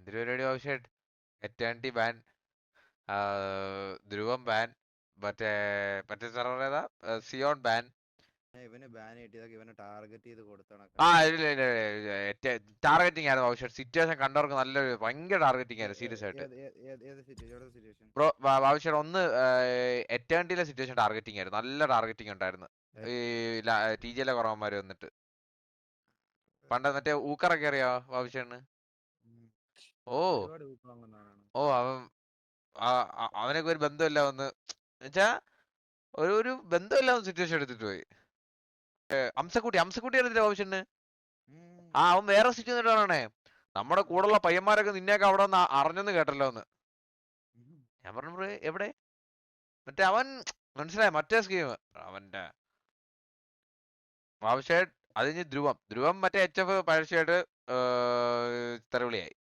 എന്തൊരു പരിപാടി ആവശ്യമായിട്ട് എറ്റേണിറ്റി ബാൻ, ധ്രുവം ബാൻ, മറ്റേ മറ്റേ സെർവർ ഏതാ, സിയോൺ ബാൻ. ഇവന് ബാൻ കിട്ടിയതൊക്കെ ഇവനെ ടാർഗറ്റ് ചെയ്ത് ആ കൊടുത്തണക്കാണ്. ടാർഗറ്റിംഗ് ആയിരുന്നു ആവശ്യം. സിറ്റുവേഷൻ കണ്ടവർക്ക് നല്ലൊരു ഭയങ്കര ടാർഗറ്റിംഗ് ആയിരുന്നു സീരിയസ് ആയിട്ട്. ഏത് സിറ്റുവേഷൻ? ബ്രോ ആവശ്യം ഒന്ന് എറ്റേണിറ്റിയിലെ സിറ്റുവേഷൻ ടാർഗറ്റിംഗ് ആയിരുന്നു, നല്ല ടാർഗറ്റിംഗ് ഉണ്ടായിരുന്നു. ഈ ടി ജിയിലെ കുറവന്മാര് വന്നിട്ട് പണ്ട് മറ്റേ ഊക്കറൊക്കെ അറിയാവോ ആവശ്യമാണ്. ഓ ഒരുപാട് വാങ്ങുന്നതാണ്. ഓ അവനൊക്കെ ഒരു ബന്ധമില്ല വന്ന് എന്നുവെച്ചാ ഒരു ബന്ധമില്ലാത്ത സിറ്റുവേഷൻ എടുത്തിട്ട് പോയി. അംസക്കുട്ടി അറിയത്തില്ല ആവശ്യത്തിന്. അവൻ വേറെ സിറ്റുവേഷൻ ആണേ. നമ്മുടെ കൂടെയുള്ള പയ്യന്മാരൊക്കെ നിന്നെയൊക്കെ അവിടെ നിന്ന് അറിഞ്ഞെന്ന് കേട്ടല്ലോ എന്ന്. ഞാൻ പറഞ്ഞു എവിടെ, മറ്റേ അവൻ മനസ്സിലായ മറ്റേ സ്കീം അവന്റെ ആവശ്യമായിട്ട്. അത് കഴിഞ്ഞ് ധ്രുവം മറ്റേ HF പഴശ്ശിയായിട്ട് തെറിവിളിയായി.